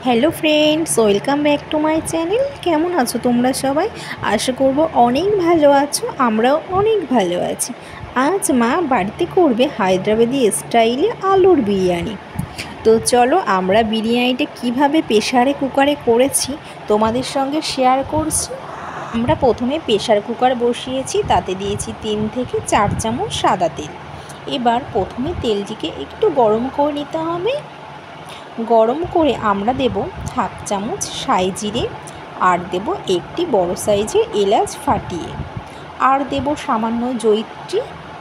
Hello friends, welcome back to my channel. কেমন আছো তোমরা সবাই? আশা করব অনেক ভালো আছো, আমরাও অনেক ভালো আছি। আজ মা বাড়িতে করবে হায়দ্রাবাদি স্টাইলে আলুর বিরিয়ানি। তো চলো আমরা বিরিয়ানিটা কিভাবে প্রেসারে কুকারে করেছি তোমাদের সঙ্গে শেয়ার করছি। আমরা প্রথমে প্রেসার কুকার বসিয়েছি, তাতে দিয়েছি 3 থেকে 4 চামচ সাদা তেল। এবার প্রথমে তেলটিকে একটু গরম করে নিতে হবে। গরম করে আমরা দেব হাফ চামচ সাই জিরে, আর দেব একটি বড় সাইজের এলাচ ফাটিয়ে, আর দেব সামান্য জয়িত্রী।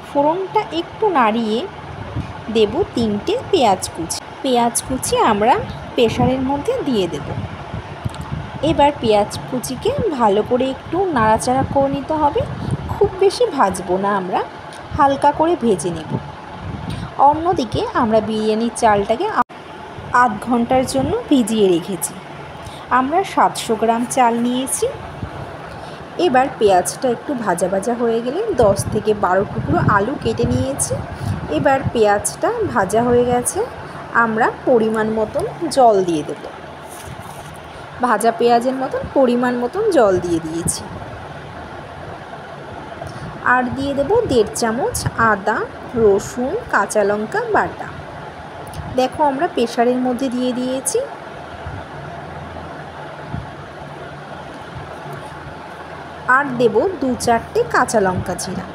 ফোড়নটা একটু নাড়িয়ে দেব 3টে পেঁয়াজ কুচি আমরা প্রেসারের মধ্যে দিয়ে দেব। এবার পেঁয়াজ কুচিকে ভালো করে একটু নাড়াচাড়া করে নিতে হবে। খুব বেশি ভাজবো না, আমরা হালকা করে ভেজে নেব। অন্যদিকে আমরা বিরিয়ানির চালটাকে আধ ঘন্টার জন্য ভিজিয়ে রেখেছি। আমরা 700 গ্রাম চাল নিয়েছি। এবার পেঁয়াজটা একটু ভাজা ভাজা হয়ে গেলে 10 থেকে 12 টুকরো আলু কেটে নিয়েছি। এবার পেঁয়াজটা ভাজা হয়ে গেছে, আমরা পরিমাণ মতন জল দিয়ে দেব। ভাজা পেঁয়াজের মতন পরিমাণ মতন জল দিয়ে দিয়েছি। আর দিয়ে দেব 1.5 চামচ আদা, রসুন, কাঁচা লঙ্কা বাটা। দেখো আমরা প্রেসারের মধ্যে দিয়ে দিয়েছি। আর দেব 2-4টে কাঁচা লঙ্কা চিরা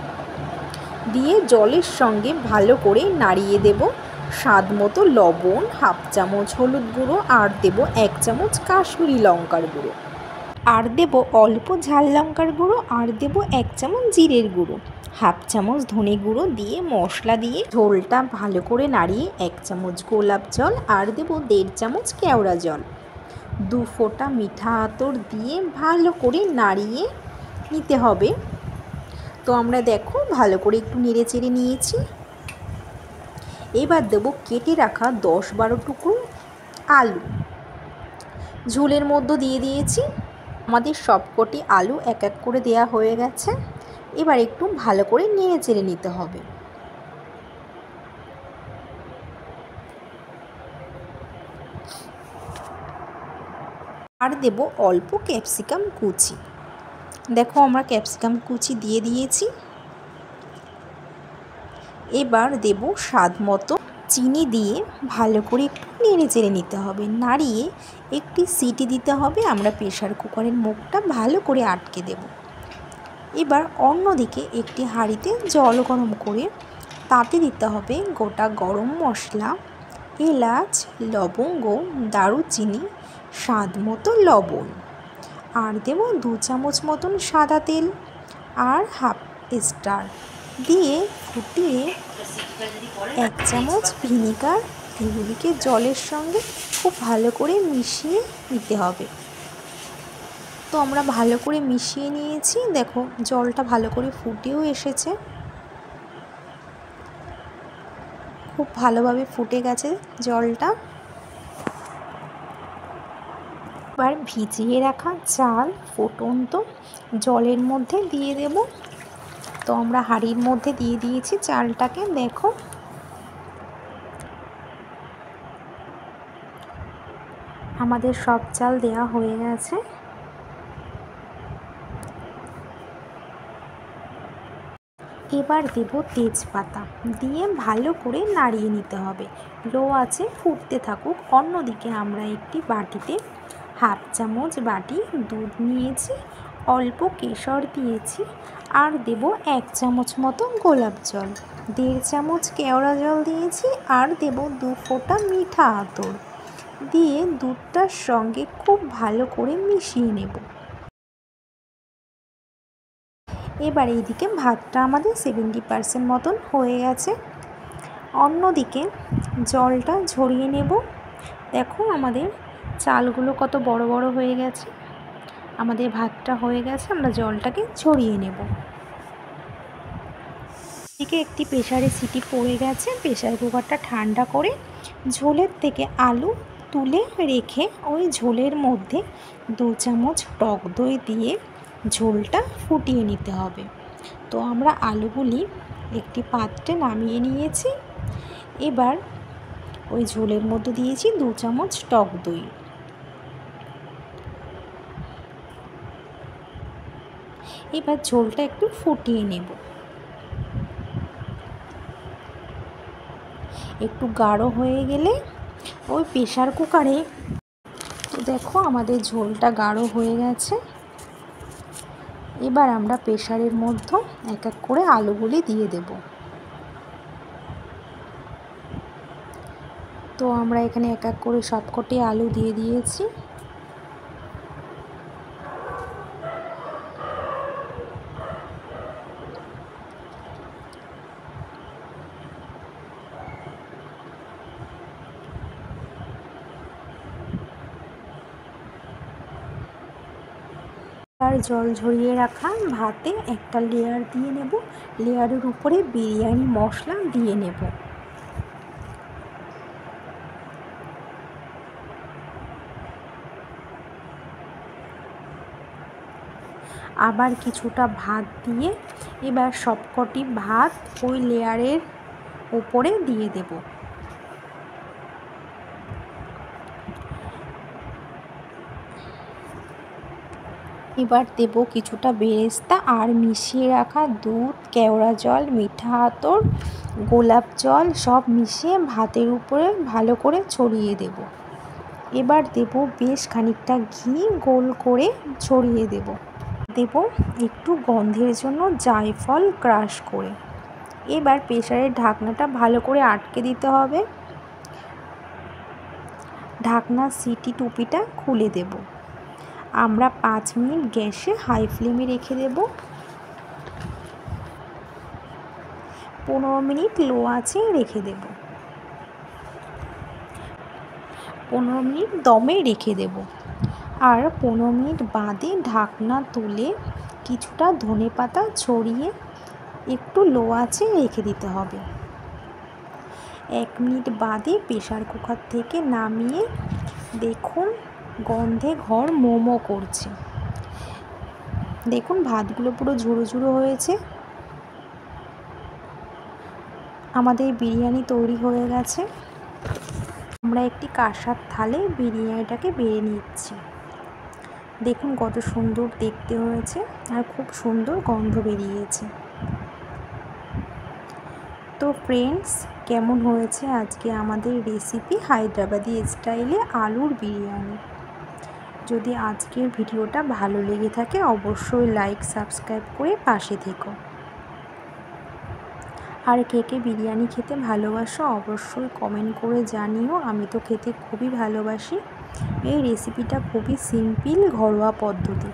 দিয়ে জলের সঙ্গে ভালো করে নাড়িয়ে দেব। স্বাদ মতো লবণ, হাফ চামচ হলুদ গুঁড়ো, আর দেব 1 চামচ কাশ্মীরি লঙ্কার গুঁড়ো, আর দেব অল্প ঝাল লঙ্কার গুঁড়ো, আর দেব 1 চামচ জিরের গুঁড়ো, হাফ চামচ ধনে গুঁড়ো দিয়ে মশলা দিয়ে ঝোলটা ভালো করে নাড়িয়ে 1 চামচ গোলাপ জল, আর দেব 1.5 চামচ কেওড়া জল, 2 ফোঁটা মিঠা আতর দিয়ে ভালো করে নাড়িয়ে নিতে হবে। তো আমরা দেখো ভালো করে একটু নেড়ে চেড়ে নিয়েছি। এবার দেব কেটে রাখা 10-12 টুকরো আলু ঝোলের মধ্যে দিয়ে দিয়েছি। আমাদের সবকটি আলু এক এক করে দেয়া হয়ে গেছে। এবার একটু ভালো করে নেড়ে চেড়ে নিতে হবে। আর দেব অল্প ক্যাপসিকাম কুচি। দেখো আমরা ক্যাপসিকাম কুচি দিয়ে দিয়েছি। এবার দেব স্বাদ মতো চিনি দিয়ে ভালো করে একটু নেড়ে চেড়ে নিতে হবে। নাড়িয়ে একটি সিটি দিতে হবে। আমরা প্রেসার কুকারের মুখটা ভালো করে আটকে দেব। এবার অন্যদিকে একটি হাঁড়িতে জল গরম করে তাতে দিতে হবে গোটা গরম মশলা, এলাচ, লবঙ্গ, দারুচিনি, স্বাদ মতো লবণ, আর দেব 2 চামচ মতন সাদা তেল, আর হাফ স্টার দিয়ে ফুটিয়ে 1 চামচ ভিনিগার। এগুলিকে জলের সঙ্গে খুব ভালো করে মিশিয়ে নিতে হবে। তো আমরা ভালো করে মিশিয়ে নিয়েছি। দেখো জলটা ভালো করে ফুটেও এসেছে, খুব ভালোভাবে ফুটে গেছে জলটা। এবার ভিজিয়ে রাখা চাল ফুটন্ত জলের মধ্যে দিয়ে দেব। তো আমরা হাঁড়ির মধ্যে দিয়ে দিয়েছি চালটাকে। দেখো আমাদের সব চাল দেওয়া হয়ে গেছে। এবার দেব তেজপাতা দিয়ে ভালো করে নাড়িয়ে নিতে হবে। লো আছে ফুটতে থাকুক। অন্যদিকে আমরা একটি বাটিতে হাফ চামচ দুধ নিয়েছি, অল্প কেশর দিয়েছি, আর দেব 1 চামচ মতো গোলাপ জল, 1.5 চামচ কেওড়া জল দিয়েছি, আর দেব 2 ফোঁটা মিঠা আতর দিয়ে দুধটার সঙ্গে খুব ভালো করে মিশিয়ে নেব। এবার এইদিকে ভাতটা আমাদের 70% মতন হয়ে গেছে। অন্যদিকে জলটা ঝরিয়ে নেব। দেখো আমাদের চালগুলো কত বড় বড় হয়ে গেছে। আমাদের ভাতটা হয়ে গেছে, আমরা জলটাকে ঝরিয়ে নেব। এদিকে একটি প্রেসারে সিটি পড়ে গেছে। প্রেসার কুকারটা ঠান্ডা করে ঝোলের থেকে আলু তুলে রেখে ওই ঝোলের মধ্যে 2 চামচ টক দই দিয়ে ঝোলটা ফুটিয়ে নিতে হবে। তো আমরা আলুগুলি একটি পাত্রে নামিয়ে নিয়েছি। এবার ওই ঝোলের মধ্যে দিয়েছি 2 চামচ টক দই। এবার ঝোলটা একটু ফুটিয়ে নেব। একটু গাঢ় হয়ে গেলে ওই প্রেশার কুকারে, তো দেখো আমাদের ঝোলটা গাঢ় হয়ে গেছে। এবার আমরা প্রেশারের মধ্যে এক এক করে আলুগুলি দিয়ে দেব। তো আমরা এখানে এক এক করে সবকটি আলু দিয়ে দিয়েছি। আর জল ঝরিয়ে রাখা ভাতে একটা লেয়ার দিয়ে নেব। লেয়ারের উপরে বিরিয়ানি মশলা দিয়ে নেব। আবার কিছুটা ভাত দিয়ে এবার সবকটি ভাত ওই লেয়ারের উপরে দিয়ে দেব। এবার দেব কিছুটা বেরেস্তা আর মিশিয়ে রাখা দুধ, কেওড়া জল, মিঠা আতর, গোলাপ জল সব মিশিয়ে ভাতের উপরে ভালো করে ছড়িয়ে দেব। এবার দেব বেশ খানিকটা ঘি গোল করে ছড়িয়ে দেব। দেব একটু গন্ধের জন্য জায়ফল ক্রাশ করে। এবার প্রেসারের ঢাকনাটা ভালো করে আটকে দিতে হবে। ঢাকনার সিটি টুপিটা খুলে দেব। আমরা 5 মিনিট গ্যাসে হাই ফ্লেমে রেখে দেব। 15 মিনিট লো আঁচে রেখে দেব। 15 মিনিট দমে রেখে দেব। আর 15 মিনিট বাদে ঢাকনা তুলে কিছুটা ধনেপাতা ছড়িয়ে একটু লো আঁচে রেখে দিতে হবে। 1 মিনিট বাদে প্রেসার কুকার থেকে নামিয়ে দেখুন গন্ধে ঘর মোমো করছে। দেখুন ভাতগুলো পুরো ঝুড়ো ঝুড়ো হয়েছে। আমাদের বিরিয়ানি তৈরি হয়ে গেছে। আমরা একটি কাঁসার থালে বিরিয়ানিটাকে বেড়ে নিচ্ছি। দেখুন কত সুন্দর দেখতে হয়েছে আর খুব সুন্দর গন্ধ বেরিয়েছে। তো ফ্রেন্ডস, কেমন হয়েছে আজকে আমাদের রেসিপি হায়দ্রাবাদি স্টাইলে আলুর বিরিয়ানি। যদি আজকের ভিডিওটা ভালো লেগে থাকে অবশ্যই লাইক সাবস্ক্রাইব করে পাশে থেকো। আর কে কে বিরিয়ানি খেতে ভালোবাসো অবশ্যই কমেন্ট করে জানিও। আমি তো খেতে খুবই ভালোবাসি। এই রেসিপিটা খুবই সিম্পল ঘরোয়া পদ্ধতি।